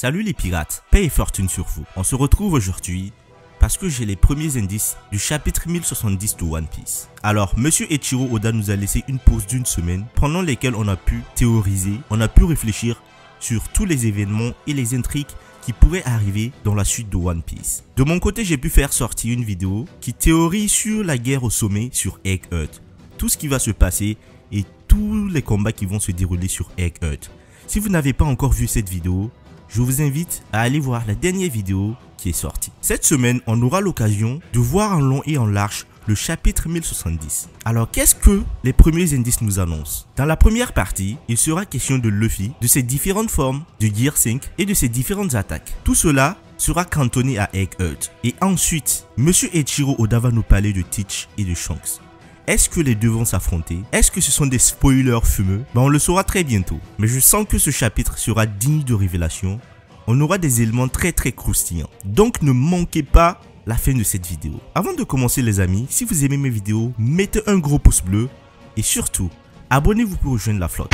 Salut les pirates, paix et fortune sur vous. On se retrouve aujourd'hui parce que j'ai les premiers indices du chapitre 1070 de One Piece. Alors, Monsieur Eiichiro Oda nous a laissé une pause d'une semaine pendant lesquelles on a pu théoriser, on a pu réfléchir sur tous les événements et les intrigues qui pourraient arriver dans la suite de One Piece. De mon côté, j'ai pu faire sortir une vidéo qui théorise sur la guerre au sommet sur Eggheart, tout ce qui va se passer et tous les combats qui vont se dérouler sur Eggheart. Si vous n'avez pas encore vu cette vidéo, je vous invite à aller voir la dernière vidéo qui est sortie. Cette semaine, on aura l'occasion de voir en long et en large le chapitre 1070. Alors, qu'est-ce que les premiers indices nous annoncent? Dans la première partie, il sera question de Luffy, de ses différentes formes, de Gear 5 et de ses différentes attaques. Tout cela sera cantonné à Eggheart. Et ensuite, Monsieur Eiichiro Oda va nous parler de Teach et de Shanks. Est-ce que les deux vont s'affronter? Est-ce que ce sont des spoilers fumeux? On le saura très bientôt. Mais je sens que ce chapitre sera digne de révélation. On aura des éléments très croustillants. Donc ne manquez pas la fin de cette vidéo. Avant de commencer les amis, si vous aimez mes vidéos, mettez un gros pouce bleu. Et surtout, abonnez-vous pour rejoindre la flotte.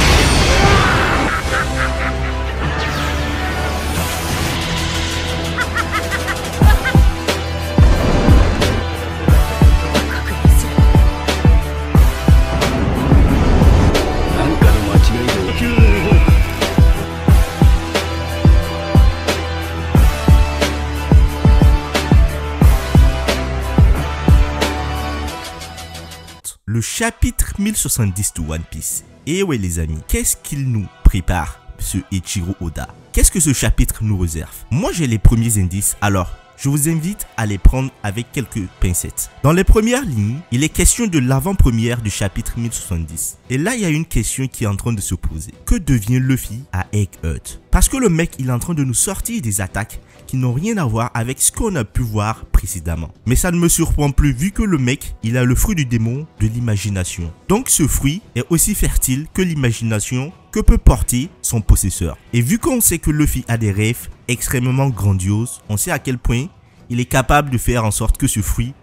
Le chapitre 1070 de One Piece. Et ouais les amis, qu'est-ce qu'il nous prépare, ce Eiichiro Oda? Qu'est-ce que ce chapitre nous réserve? Moi j'ai les premiers indices, alors je vous invite à les prendre avec quelques pincettes. Dans les premières lignes, il est question de l'avant-première du chapitre 1070. Et là il y a une question qui est en train de se poser. Que devient Luffy à Eggheart? Parce que le mec il est en train de nous sortir des attaques qui n'ont rien à voir avec ce qu'on a pu voir précédemment. Mais ça ne me surprend plus vu que le mec, il a le fruit du démon de l'imagination. Donc ce fruit est aussi fertile que l'imagination que peut porter son possesseur. Et vu qu'on sait que Luffy a des rêves extrêmement grandioses, on sait à quel point il est capable de faire en sorte que ce fruit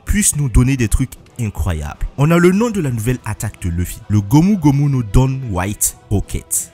puisse nous donner des trucs incroyables. On a le nom de la nouvelle attaque de Luffy, le Gomu Gomu no Dawn White Rocket.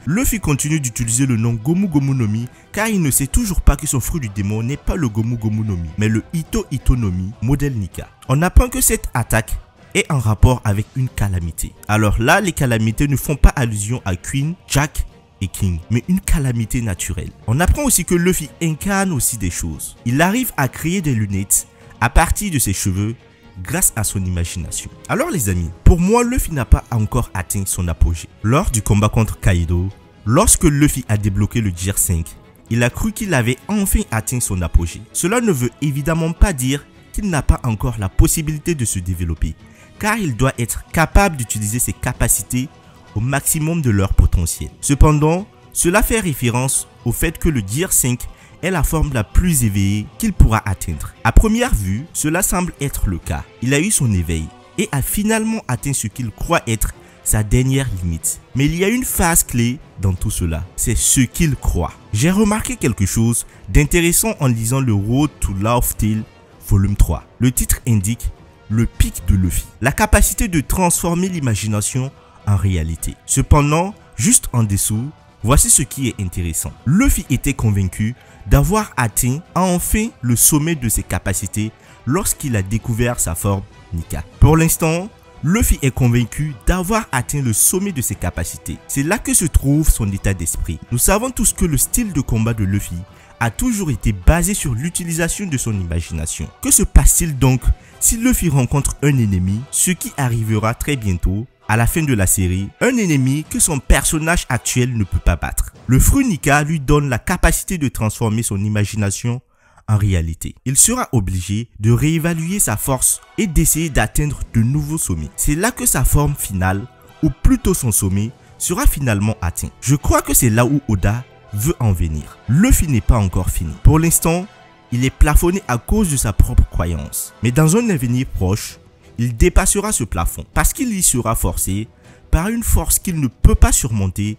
Luffy continue d'utiliser le nom Gomu Gomu no Mi car il ne sait toujours pas que son fruit du démon n'est pas le Gomu Gomu no Mi, mais le Ito Ito no Mi modèle Nika. On apprend que cette attaque est en rapport avec une calamité. Alors là, les calamités ne font pas allusion à Queen, Jack et King, mais une calamité naturelle. On apprend aussi que Luffy incarne aussi des choses. Il arrive à créer des lunettes à partir de ses cheveux grâce à son imagination. Alors les amis, pour moi Luffy n'a pas encore atteint son apogée. Lors du combat contre Kaido, lorsque Luffy a débloqué le Gear 5, il a cru qu'il avait enfin atteint son apogée. Cela ne veut évidemment pas dire qu'il n'a pas encore la possibilité de se développer, car il doit être capable d'utiliser ses capacités au maximum de leur potentiel. Cependant, cela fait référence au fait que le Gear 5 est la forme la plus éveillée qu'il pourra atteindre. À première vue, cela semble être le cas. Il a eu son éveil et a finalement atteint ce qu'il croit être sa dernière limite. Mais il y a une phase clé dans tout cela, c'est ce qu'il croit. J'ai remarqué quelque chose d'intéressant en lisant le Road to Laugh Tale volume 3. Le titre indique le pic de Luffy, la capacité de transformer l'imagination en réalité. Cependant, juste en dessous, voici ce qui est intéressant. Luffy était convaincu d'avoir atteint enfin le sommet de ses capacités lorsqu'il a découvert sa forme Nika. Pour l'instant, Luffy est convaincu d'avoir atteint le sommet de ses capacités. C'est là que se trouve son état d'esprit. Nous savons tous que le style de combat de Luffy a toujours été basé sur l'utilisation de son imagination. Que se passe-t-il donc si Luffy rencontre un ennemi, ce qui arrivera très bientôt à la fin de la série, un ennemi que son personnage actuel ne peut pas battre? Le fruit Nika lui donne la capacité de transformer son imagination en réalité. Il sera obligé de réévaluer sa force et d'essayer d'atteindre de nouveaux sommets. C'est là que sa forme finale, ou plutôt son sommet, sera finalement atteint. Je crois que c'est là où Oda veut en venir. Luffy n'est pas encore fini. Pour l'instant, il est plafonné à cause de sa propre croyance. Mais dans un avenir proche, il dépassera ce plafond parce qu'il y sera forcé par une force qu'il ne peut pas surmonter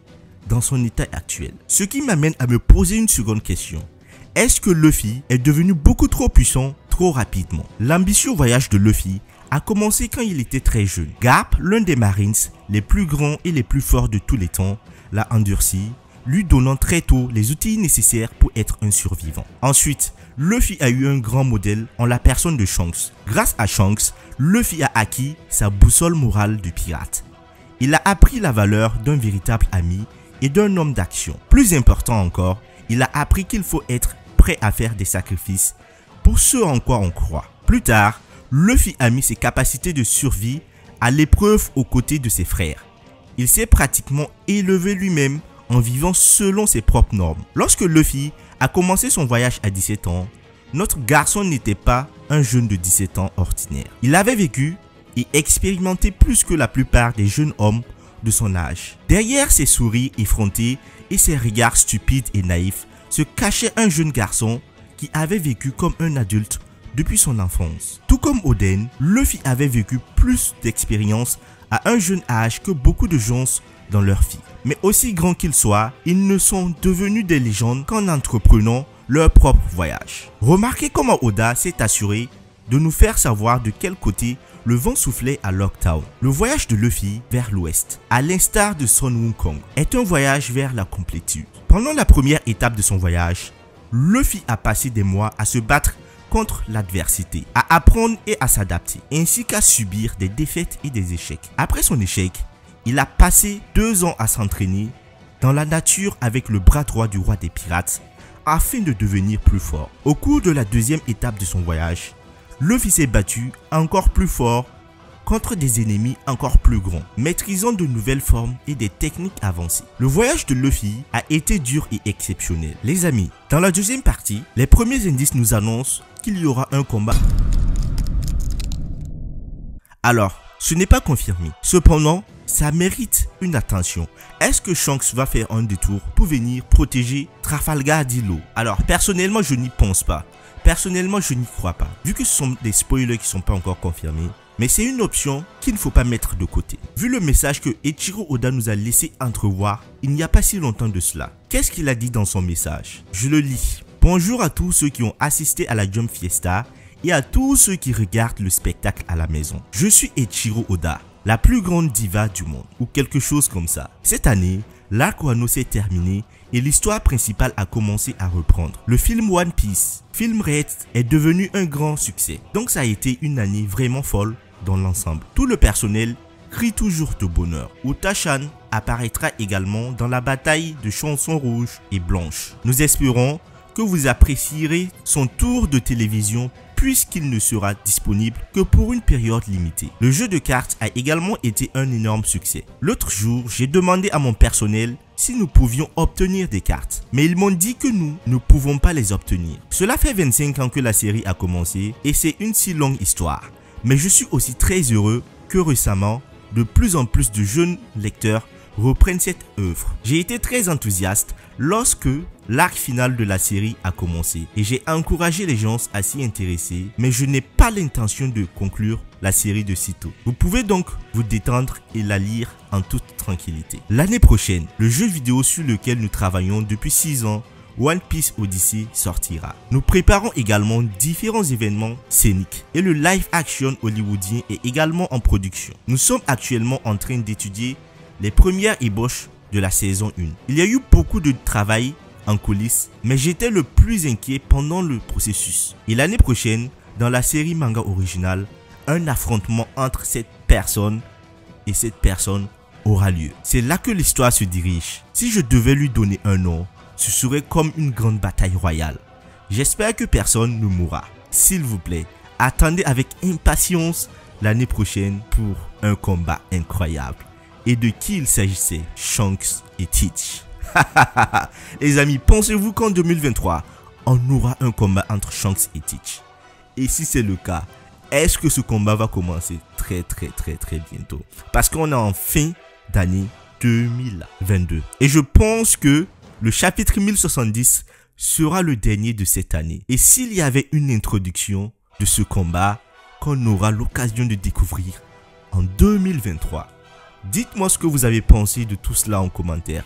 dans son état actuel. Ce qui m'amène à me poser une seconde question. Est-ce que Luffy est devenu beaucoup trop puissant trop rapidement? L'ambitieux voyage de Luffy a commencé quand il était très jeune. Garp, l'un des Marines les plus grands et les plus forts de tous les temps, l'a endurci lui donnant très tôt les outils nécessaires pour être un survivant. Ensuite, Luffy a eu un grand modèle en la personne de Shanks. Grâce à Shanks, Luffy a acquis sa boussole morale de pirate. Il a appris la valeur d'un véritable ami et d'un homme d'action. Plus important encore, il a appris qu'il faut être prêt à faire des sacrifices pour ce en quoi on croit. Plus tard, Luffy a mis ses capacités de survie à l'épreuve aux côtés de ses frères. Il s'est pratiquement élevé lui-même en vivant selon ses propres normes. Lorsque Luffy a commencé son voyage à 17 ans, notre garçon n'était pas un jeune de 17 ans ordinaire. Il avait vécu et expérimenté plus que la plupart des jeunes hommes de son âge. Derrière ses sourires effrontés et ses regards stupides et naïfs se cachait un jeune garçon qui avait vécu comme un adulte depuis son enfance. Tout comme Oden, Luffy avait vécu plus d'expérience à un jeune âge que beaucoup de gens dans leur vie. Mais aussi grands qu'ils soient, ils ne sont devenus des légendes qu'en entreprenant leur propre voyage. Remarquez comment Oda s'est assuré de nous faire savoir de quel côté le vent soufflait à Locktown. Le voyage de Luffy vers l'ouest, à l'instar de Sun Wukong, est un voyage vers la complétude. Pendant la première étape de son voyage, Luffy a passé des mois à se battre contre l'adversité, à apprendre et à s'adapter, ainsi qu'à subir des défaites et des échecs. Après son échec, il a passé 2 ans à s'entraîner dans la nature avec le bras droit du roi des pirates afin de devenir plus fort. Au cours de la deuxième étape de son voyage, Luffy s'est battu encore plus fort contre des ennemis encore plus grands, maîtrisant de nouvelles formes et des techniques avancées. Le voyage de Luffy a été dur et exceptionnel. Les amis, dans la deuxième partie, les premiers indices nous annoncent qu'il y aura un combat. Alors, ce n'est pas confirmé. Cependant, ça mérite une attention. Est-ce que Shanks va faire un détour pour venir protéger Trafalgar d'Ilo? Alors, personnellement, je n'y pense pas. Personnellement, je n'y crois pas. Vu que ce sont des spoilers qui ne sont pas encore confirmés, mais c'est une option qu'il ne faut pas mettre de côté. Vu le message que Eiichiro Oda nous a laissé entrevoir il n'y a pas si longtemps de cela. Qu'est-ce qu'il a dit dans son message? Je le lis. Bonjour à tous ceux qui ont assisté à la Jump Fiesta et à tous ceux qui regardent le spectacle à la maison. Je suis Eiichiro Oda, la plus grande diva du monde, ou quelque chose comme ça. Cette année, l'arc Wano s'est terminé et l'histoire principale a commencé à reprendre. Le film One Piece, film Red, est devenu un grand succès. Donc ça a été une année vraiment folle dans l'ensemble. Tout le personnel crie toujours de bonheur. Uta-chan apparaîtra également dans la bataille de Chanson Rouge et Blanche. Nous espérons que vous apprécierez son tour de télévision puisqu'il ne sera disponible que pour une période limitée. Le jeu de cartes a également été un énorme succès. L'autre jour, j'ai demandé à mon personnel si nous pouvions obtenir des cartes, mais ils m'ont dit que nous ne pouvons pas les obtenir. Cela fait 25 ans que la série a commencé et c'est une si longue histoire. Mais je suis aussi très heureux que récemment, de plus en plus de jeunes lecteurs reprennent cette œuvre. J'ai été très enthousiaste lorsque l'arc final de la série a commencé et j'ai encouragé les gens à s'y intéresser, mais je n'ai pas l'intention de conclure la série de sitôt. Vous pouvez donc vous détendre et la lire en toute tranquillité. L'année prochaine, le jeu vidéo sur lequel nous travaillons depuis 6 ans, One Piece Odyssey, sortira. Nous préparons également différents événements scéniques et le live action hollywoodien est également en production. Nous sommes actuellement en train d'étudier les premières ébauches de la saison 1. Il y a eu beaucoup de travail en coulisses, mais j'étais le plus inquiet pendant le processus. Et l'année prochaine, dans la série manga originale, un affrontement entre cette personne et cette personne aura lieu. C'est là que l'histoire se dirige. Si je devais lui donner un nom, ce serait comme une grande bataille royale. J'espère que personne ne mourra. S'il vous plaît, attendez avec impatience l'année prochaine pour un combat incroyable. Et de qui il s'agissait? Shanks et Teach. Les amis, pensez-vous qu'en 2023, on aura un combat entre Shanks et Teach? Et si c'est le cas, est-ce que ce combat va commencer très bientôt? Parce qu'on est en fin d'année 2022. Et je pense que le chapitre 1070 sera le dernier de cette année. Et s'il y avait une introduction de ce combat qu'on aura l'occasion de découvrir en 2023, dites-moi ce que vous avez pensé de tout cela en commentaire.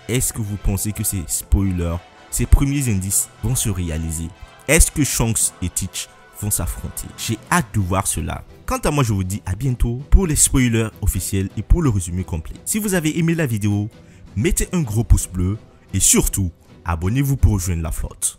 Est-ce que vous pensez que ces spoilers, ces premiers indices vont se réaliser? Est-ce que Shanks et Teach vont s'affronter? J'ai hâte de voir cela. Quant à moi, je vous dis à bientôt pour les spoilers officiels et pour le résumé complet. Si vous avez aimé la vidéo, mettez un gros pouce bleu Et surtout, abonnez-vous pour rejoindre la flotte.